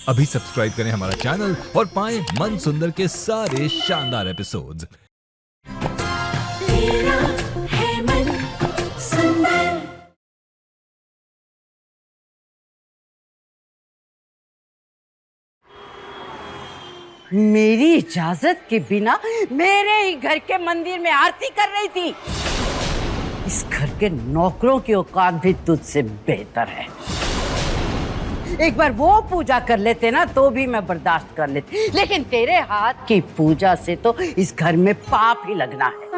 अभी सब्सक्राइब करें हमारा चैनल और पाएं मन सुंदर के सारे शानदार एपिसोड्स। तेरा है मन सुंदर। मेरी इजाजत के बिना मेरे ही घर के मंदिर में आरती कर रही थी। इस घर के नौकरों की औकात भी तुझसे बेहतर है। एक बार वो पूजा कर लेते ना तो भी मैं बर्दाश्त कर लेती, लेकिन तेरे हाथ की पूजा से तो इस घर में पाप ही लगना है।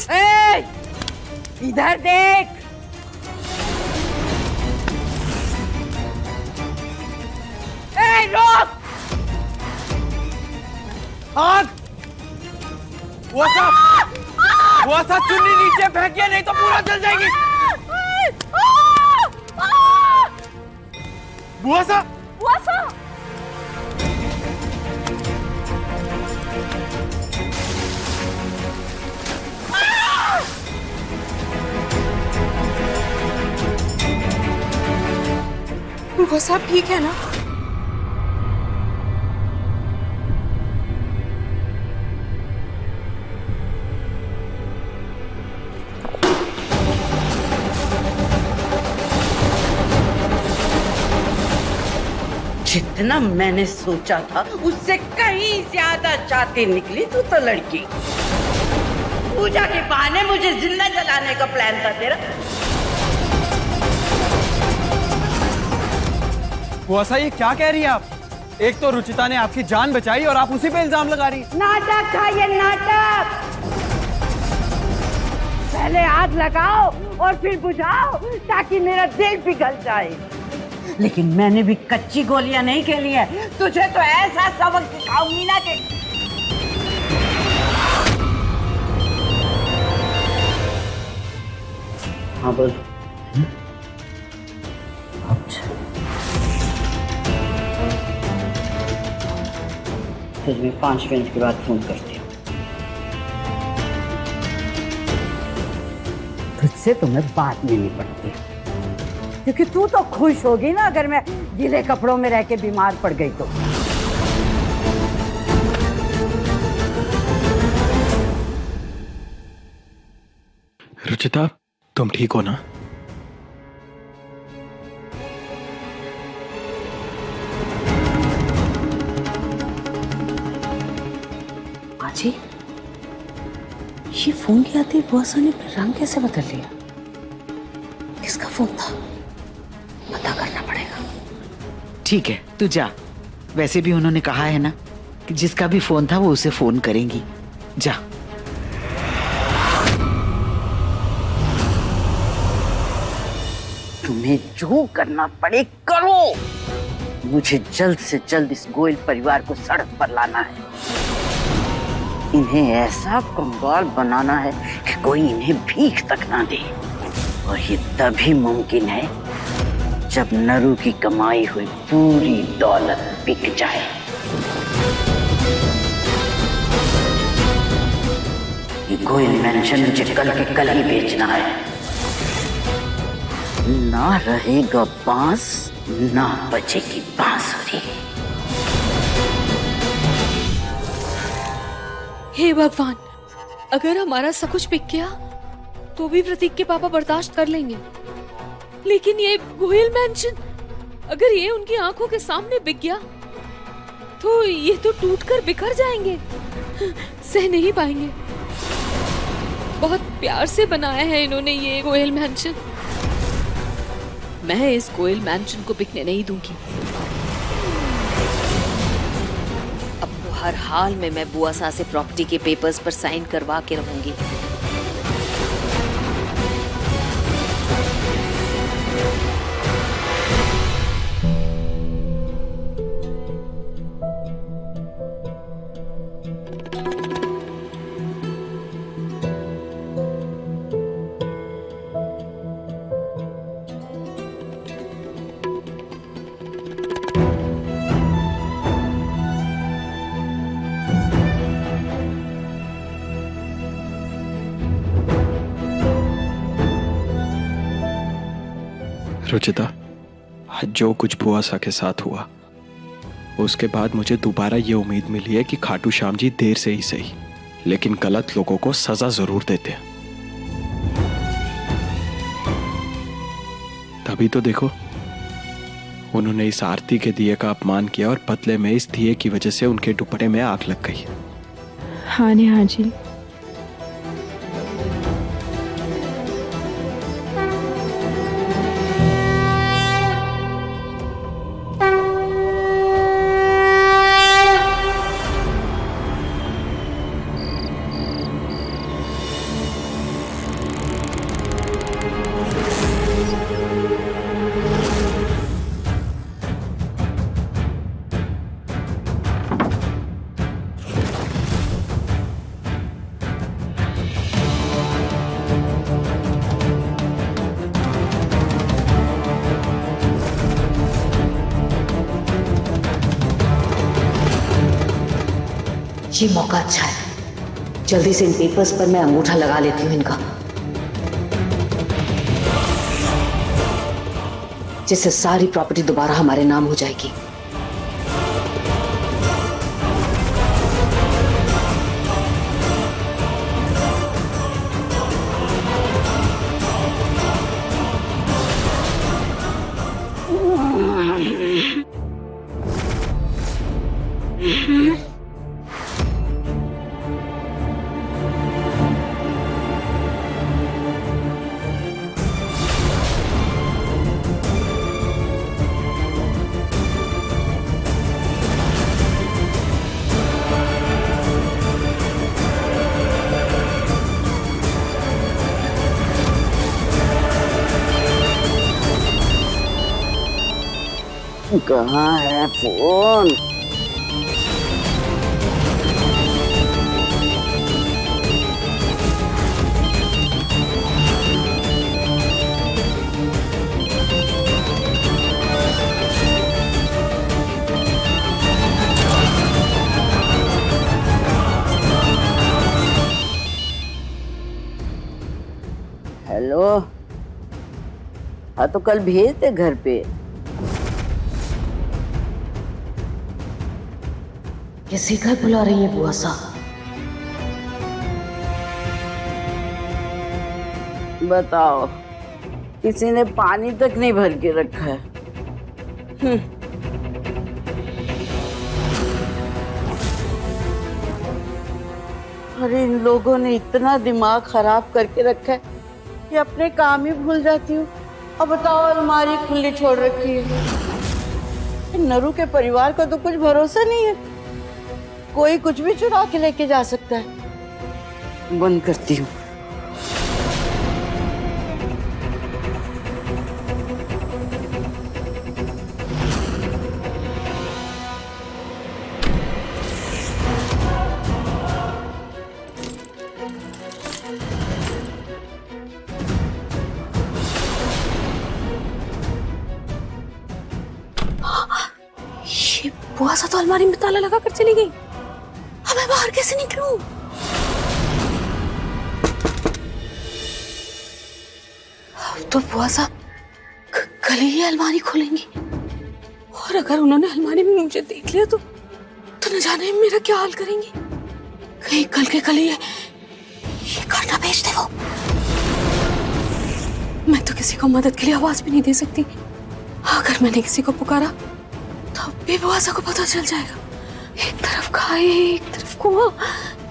ए, इधर देख। ए, रोक। आग! वो सा चुन्नी नीचे फेंकिए नहीं तो पूरा जल जाएगी। बुआ सा वो सब ठीक है ना? जितना मैंने सोचा था उससे कहीं ज्यादा चाहती निकली तू तो लड़की। पूजा के बहाने मुझे जिंदा जलाने का प्लान था तेरा। बुआ सा ये क्या कह रही है आप? एक तो रुचिता ने आपकी जान बचाई और आप उसी पे इल्जाम लगा रही। नाटक था ये, नाटक। पहले आग लगाओ और फिर बुझाओ ताकि मेरा दिल पिघल जाए। लेकिन मैंने भी कच्ची गोलियां नहीं खेली है। तुझे तो ऐसा सबक सिखाऊंगी ना कि हाँ बोल। अच्छा फिर मैं 5 मिनट के बाद फोन करती हूँ। तुझसे तो मैं बात में नहीं पड़ती, क्योंकि तू तो खुश होगी ना अगर मैं गीले कपड़ों में रह के बीमार पड़ गई तो। रुचिता, तुम ठीक हो ना? जी ये फोन किया थी, बुआ ने रंग कैसे बदल लिया? किसका फोन था? पता करना पड़ेगा। ठीक है तू जा। वैसे भी उन्होंने कहा है ना कि जिसका भी फोन था वो उसे फोन करेंगी। जा। तुम्हें जो करना पड़े करो। मुझे जल्द से जल्द इस गोयल परिवार को सड़क पर लाना है। इन्हें ऐसा कंगाल बनाना है कि कोई इन्हें भीख तक ना दे। और ये तभी मुमकिन है जब नरू की कमाई हुई पूरी दौलत बिक जाए। ये गोयल मेंशन मुझे कल के कल ही बेचना है। ना रहेगा बांस, ना बचेगी बांसुरी। हे भगवान, अगर हमारा सब कुछ बिक गया तो भी प्रतीक के पापा बर्दाश्त कर लेंगे, लेकिन ये गोयल मैंशन अगर ये उनकी आंखों के सामने बिक गया तो ये तो टूटकर बिखर जाएंगे, सह नहीं पाएंगे। बहुत प्यार से बनाया है इन्होंने ये गोयल मैंशन। मैं इस गोयल मैंशन को बिकने नहीं दूंगी। हर हाल में मैं बुआ सा से प्रॉपर्टी के पेपर्स पर साइन करवा के रहूंगी। रुचिता, आज जो कुछ बुआ सा के साथ हुआ, उसके बाद मुझे दोबारा ये उम्मीद मिली है कि खाटू श्याम जी देर से ही सही, लेकिन गलत लोगों को सजा जरूर देते हैं। तभी तो देखो, उन्होंने इस आरती के दिए का अपमान किया और बदले में इस दिए की वजह से उनके दुपट्टे में आग लग गई। हाँ नेहा जी, ये मौका अच्छा है, जल्दी से इन पेपर्स पर मैं अंगूठा लगा लेती हूँ इनका, जिससे सारी प्रॉपर्टी दोबारा हमारे नाम हो जाएगी। कहाँ है फोन? हेलो, हाँ तो कल भेज दे घर पे। किसी घर बुला रही है बुआ सा? बताओ, किसी ने पानी तक नहीं भर के रखा है। अरे इन लोगों ने इतना दिमाग खराब करके रखा है कि अपने काम ही भूल जाती हूँ। अब बताओ, अलमारी खुली छोड़ रखी है। नरू के परिवार का तो कुछ भरोसा नहीं है, कोई कुछ भी चुरा के लेके जा सकता है। बंद करती हूँ। ये बुआ सा तो अलमारी में ताला लगा कर चली गई। अब मैं बाहर कैसे निकलूं? तो बुआ सा कल ही अलमारी खोलेंगी, और अगर उन्होंने अलमारी में मुझे देख लिया तो न जाने मेरा क्या हाल करेंगी। कहीं कल के कल ही ये करना भेज दे वो। मैं तो किसी को मदद के लिए आवाज भी नहीं दे सकती। अगर मैंने किसी को पुकारा तो भी बुआ सा को पता चल जाएगा। एक तरफ खाए एक तरफ कुआं,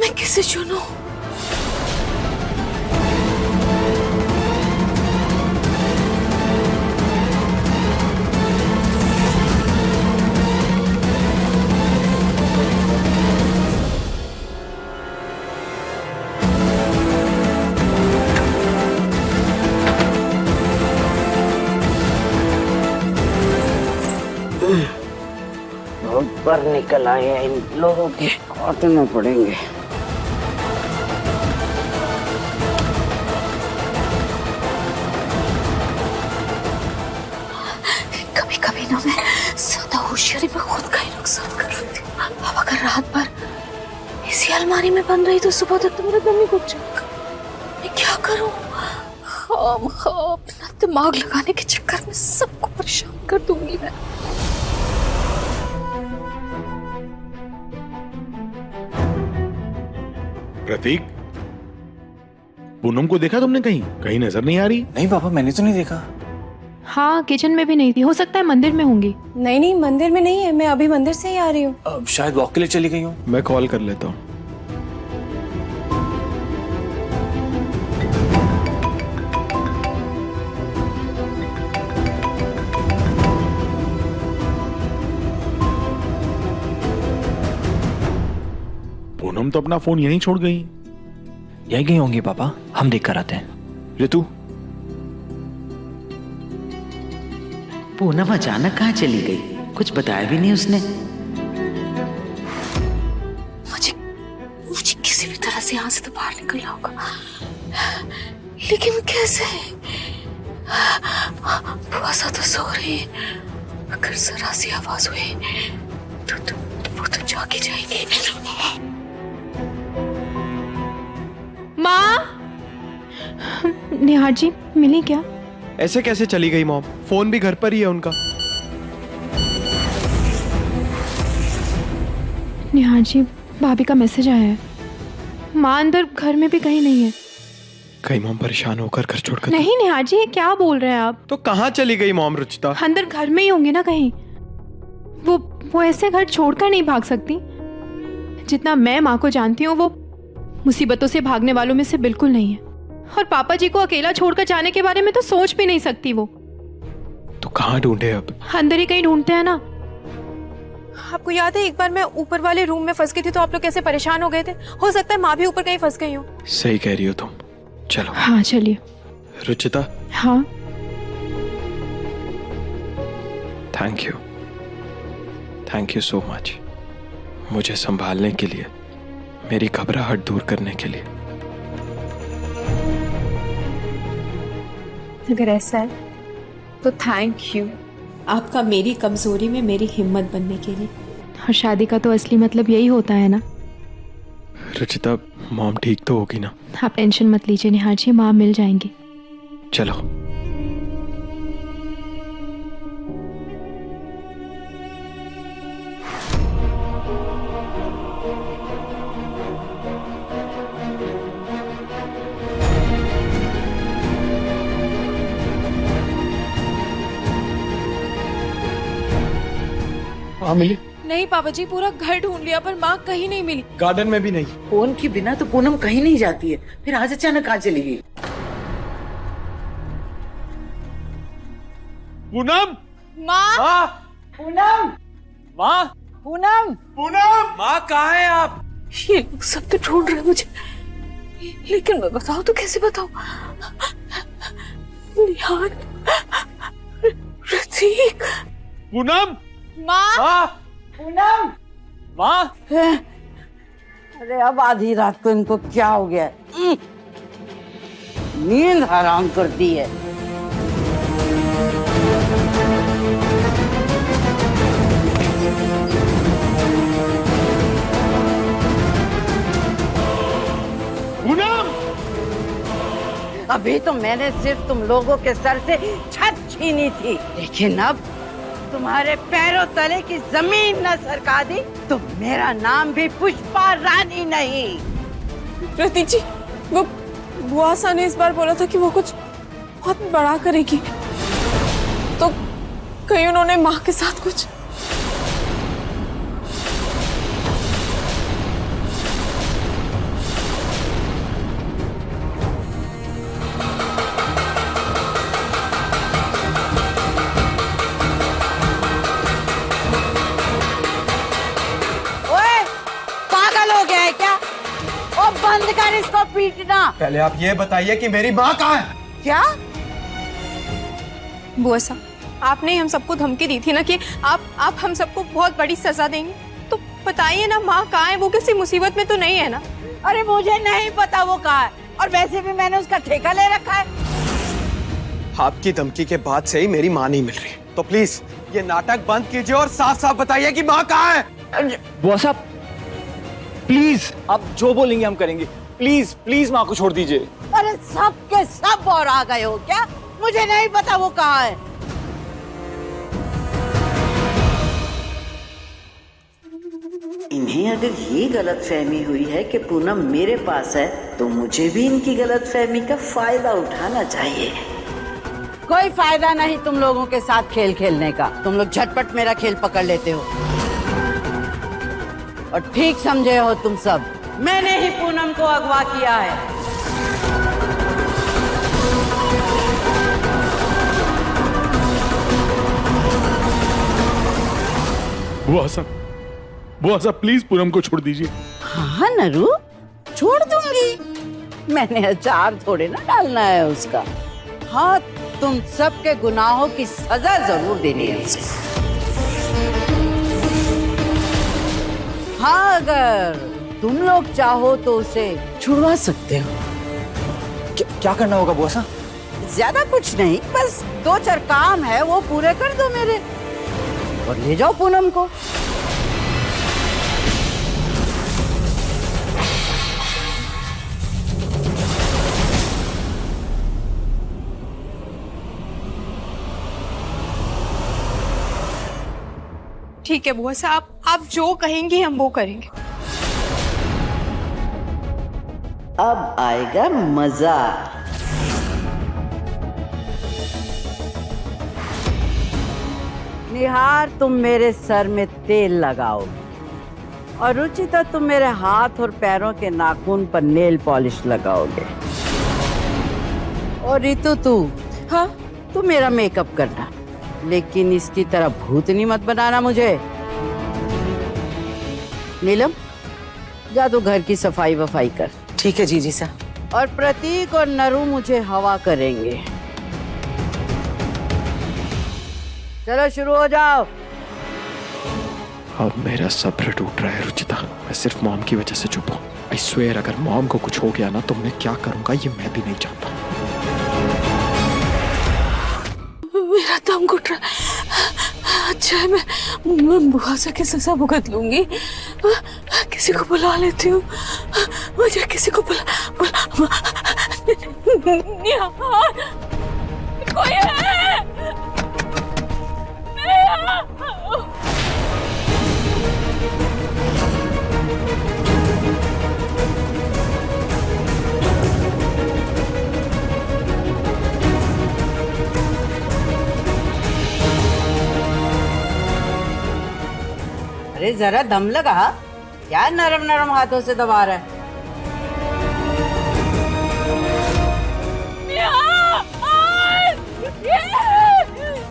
मैं किसे चुनूं? ऊपर निकल आए हैं, इन लोगों के काटने पड़ेंगे। कभी कभी ना मैं ज्यादा होशियारी में खुद का ही नुकसान कर रही थी। अब अगर रात भर इसी अलमारी में बंद रही तो सुबह तक तो मेरा दम ही घुट जाएगा। मैं क्या करूं? अपना दिमाग लगाने के चक्कर में सबको परेशान कर दूंगी मैं। प्रतीक, पूनम को देखा तुमने कहीं? कहीं नजर नहीं आ रही। नहीं पापा, मैंने तो नहीं देखा। हाँ, किचन में भी नहीं थी, हो सकता है मंदिर में होंगी। नहीं नहीं, मंदिर में नहीं है, मैं अभी मंदिर से ही आ रही हूँ। शायद वॉक के लिए चली गई हूँ। मैं कॉल कर लेता हूँ। पूनम तो अपना फोन यहीं छोड़ गई। यही गई होंगी पापा, हम देख कर आते हैं। ऋतु, पूनम अचानक कहाँ चली गई? कुछ बताया भी नहीं उसने। मुझे किसी भी तरह से यहाँ से तो बाहर निकलना होगा, लेकिन कैसे? बुआ सा तो सो रही है, अगर जरा सी आवाज हुई तो वो तो जागी जाएगी। माँ! निहार जी मिली क्या? ऐसे कैसे चली गई मॉम? फोन भी घर पर ही है उनका। निहार जी, भाभी का मैसेज आया है। माँ अंदर घर में भी कहीं नहीं है। कहीं मॉम परेशान होकर घर छोड़कर? नहीं निहार जी, ये क्या बोल रहे हैं आप? तो कहाँ चली गई मॉम रुचिता? अंदर घर में ही होंगे ना कहीं। वो ऐसे घर छोड़कर नहीं भाग सकती। जितना मैं माँ को जानती हूँ, वो मुसीबतों से भागने वालों में से बिल्कुल नहीं है। और पापा जी को अकेला छोड़कर जाने के बारे में तो सोच भी नहीं सकती वो। तो कहाँ ढूंढे अब? अंदर ही कहीं ढूंढते हैं ना। आपको याद है एक बार मैं ऊपर वाले रूम में फंस गई थी तो आप लोग कैसे परेशान हो गए थे? हो सकता है माँ भी ऊपर कहीं फंस गई हो। सही कह रही हो तुम। चलो। हाँ चलिए। रुचिता। हाँ। थैंक यू सो मच, मुझे संभालने के लिए, मेरी घबराहट दूर करने के लिए। अगर ऐसा है तो थैंक यू, आपका मेरी कमजोरी में मेरी हिम्मत बनने के लिए। और शादी का तो असली मतलब यही होता है ना। रुचिता, मॉम ठीक तो होगी ना? आप टेंशन मत लीजिए निहार जी, माँ मिल जाएंगी। चलो। हाँ मिली? नहीं पापा जी, पूरा घर ढूंढ लिया पर माँ कहीं नहीं मिली। गार्डन में भी नहीं। फोन के बिना तो पूनम कहीं नहीं जाती है, फिर आज अचानक कहाँ चली गई? पूनम! माँ! माँ! पूनम! माँ! पूनम! पूनम! माँ कहाँ है आप? ये लोग सब तो ढूंढ रहे हैं मुझे, लेकिन मैं बताऊं तो कैसे बताऊं? निहार, प्रतीक। पूनम! माँ! माँ! पूनम! माँ! अरे अब आधी रात को इनको क्या हो गया? नींद हराम कर दी है। पूनम! अभी तो मैंने सिर्फ तुम लोगों के सर से छत छीनी थी, लेकिन अब तुम्हारे पैरों तले की जमीन न सरका दी तो मेरा नाम भी पुष्पा रानी नहीं। प्रतीक जी, वो बुआ सा ने इस बार बोला था कि वो कुछ बहुत बड़ा करेगी, तो कहीं उन्होंने माँ के साथ कुछ? बंद कर इसको पीटना। पहले आप ये बताइए कि मेरी माँ कहाँ है? क्या? बुआ साहब, आपने हम सबको धमकी दी थी ना कि आप हम सबको बहुत बड़ी सजा देंगे, तो बताइए ना माँ कहाँ है? वो किसी मुसीबत में तो नहीं है ना? अरे मुझे नहीं पता वो कहाँ है, और वैसे भी मैंने उसका ठेका ले रखा है। आपकी धमकी के बाद से ही मेरी माँ नहीं मिल रही, तो प्लीज ये नाटक बंद कीजिए और साफ साफ बताइए कि माँ कहाँ है। बुआ साहब प्लीज, आप जो बोलेंगे हम करेंगे। प्लीज प्लीज माँ को छोड़ दीजिए। अरे सब के सब और आ गए हो क्या? मुझे नहीं पता वो कहाँ है। इन्हें अगर ये गलतफहमी हुई है कि पूनम मेरे पास है, तो मुझे भी इनकी गलतफहमी का फायदा उठाना चाहिए। कोई फायदा नहीं तुम लोगों के साथ खेल खेलने का। तुम लोग झटपट मेरा खेल पकड़ लेते हो और ठीक समझे हो तुम सब। मैंने ही पूनम को अगवा किया है। बुआ साहब प्लीज पूनम को छोड़ दीजिए। हाँ नरू, छोड़ दूंगी। मैंने अचार थोड़े ना डालना है उसका। हाँ, तुम सबके गुनाहों की सजा जरूर देनी है उसे। हाँ, अगर तुम लोग चाहो तो उसे छुड़वा सकते हो। क्या करना होगा बुआ साहब? ज्यादा कुछ नहीं, बस 2-4 काम है वो पूरे कर दो मेरे, और ले जाओ पूनम को। ठीक है बुआ साहब, आप जो कहेंगी हम वो करेंगे। अब आएगा मजा। निहार, तुम मेरे सर में तेल लगाओ और रुचिता तुम मेरे हाथ और पैरों के नाखून पर नेल पॉलिश लगाओगे। और रितु तू, हाँ, तू मेरा मेकअप करना, लेकिन इसकी तरह भूतनी मत बनाना मुझे। नीलम, जा तू घर की सफाई वफाई कर। ठीक है जीजी सा। और प्रतीक और नरू मुझे हवा करेंगे। चलो शुरू हो जाओ। अब मेरा सब्र टूट रहा है रुचिता। मैं सिर्फ मॉम की वजह से चुप हूँ। आई स्वेयर अगर मॉम को कुछ हो गया ना तो मैं क्या करूंगा ये मैं भी नहीं जानता। मेरा दम घुट रहा है। अच्छा है मैं बुआ से की सजा भुगत लूंगी। किसी को बुला लेती हूँ। मुझे किसी को बुला निहार, कोई है? अरे जरा दम लगा, क्या नरम नरम हाथों से दबा रहा है?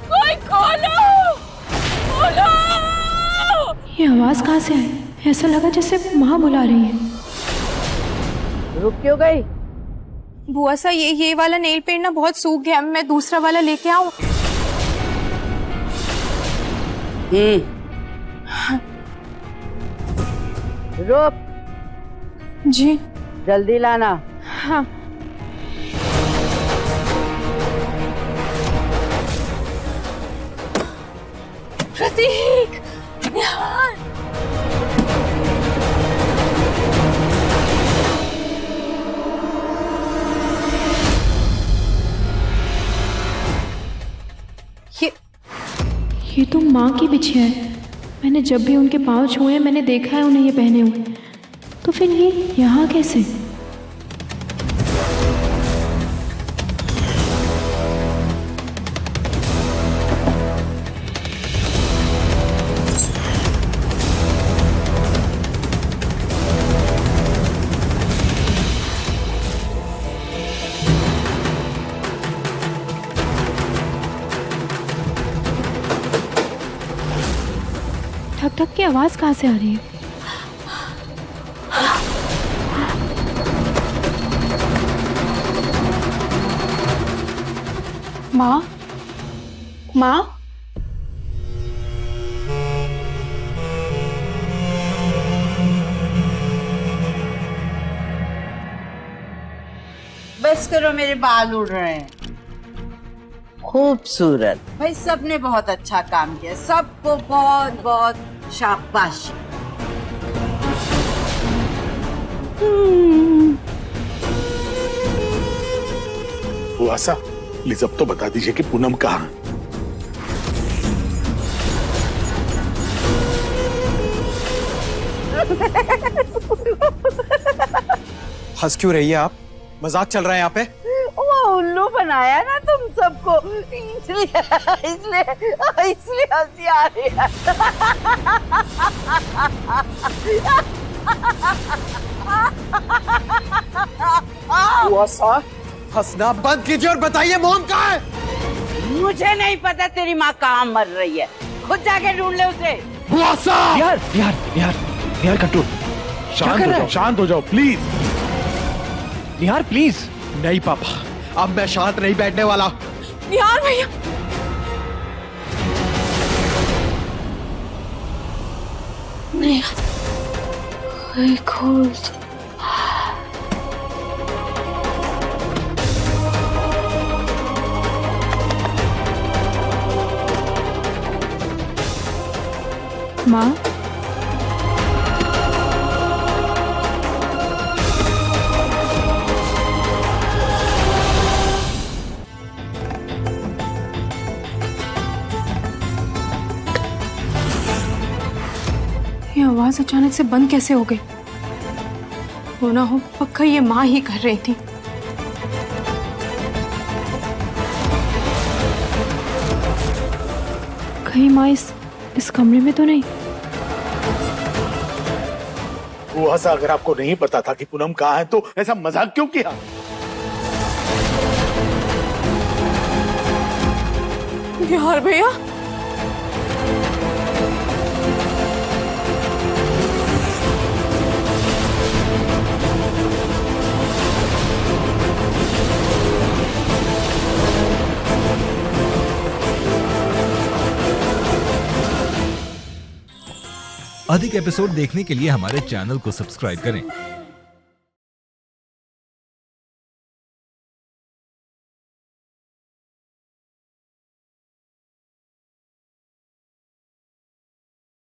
कोई खोलो, खोलो। ये आवाज कहाँ से आई? ऐसा लगा जैसे माँ बुला रही है। रुक क्यों गई? बुआ सा, ये वाला नेल पेंट ना बहुत सूख गया, मैं दूसरा वाला लेके आऊं? रुक। जी। जल्दी लाना। हाँ। प्रतीक, निहार। ये तो माँ की बिछिया है। मैंने जब भी उनके पाँव छुए हैं मैंने देखा है उन्हें ये पहने हुए। तो फिर ये यहाँ कैसे? ठक ठक की आवाज कहाँ से आ रही है? माँ, माँ, बस करो, मेरे बाल उड़ रहे हैं। खूबसूरत भाई, सबने बहुत अच्छा काम किया। सबको बहुत बहुत शाबाश। बुआ सा प्लीज अब तो बता दीजिए कि पूनम कहाँ है? हंस क्यों रही है आप? मजाक चल रहा है यहाँ पे? वो उल्लू बनाया ना तुम सबको, इसलिए इसलिए इसलिए हंसी आ रही है। बुआ सा हंसना बंद कीजिए और बताइए मोम कहाँ है? मुझे नहीं पता तेरी माँ कहाँ मर रही है, खुद जाके ढूंढ ले उसे। बुआ सा यार यार यार यार कंट्रोल, शांत हो जाओ प्लीज। Nihar please. नहीं पापा, अब मैं शांत नहीं बैठने वाला। निहार भैया, नहीं खोल। माँ, ये आवाज अचानक से बंद कैसे हो गई? हो ना हो पक्का ये माँ ही कर रही थी। कहीं माँ इस कमरे में तो नहीं? बुआ सा अगर आपको नहीं पता था कि पूनम कहाँ है तो ऐसा मजाक क्यों किया? निहार भैया, अधिक एपिसोड देखने के लिए हमारे चैनल को सब्सक्राइब करें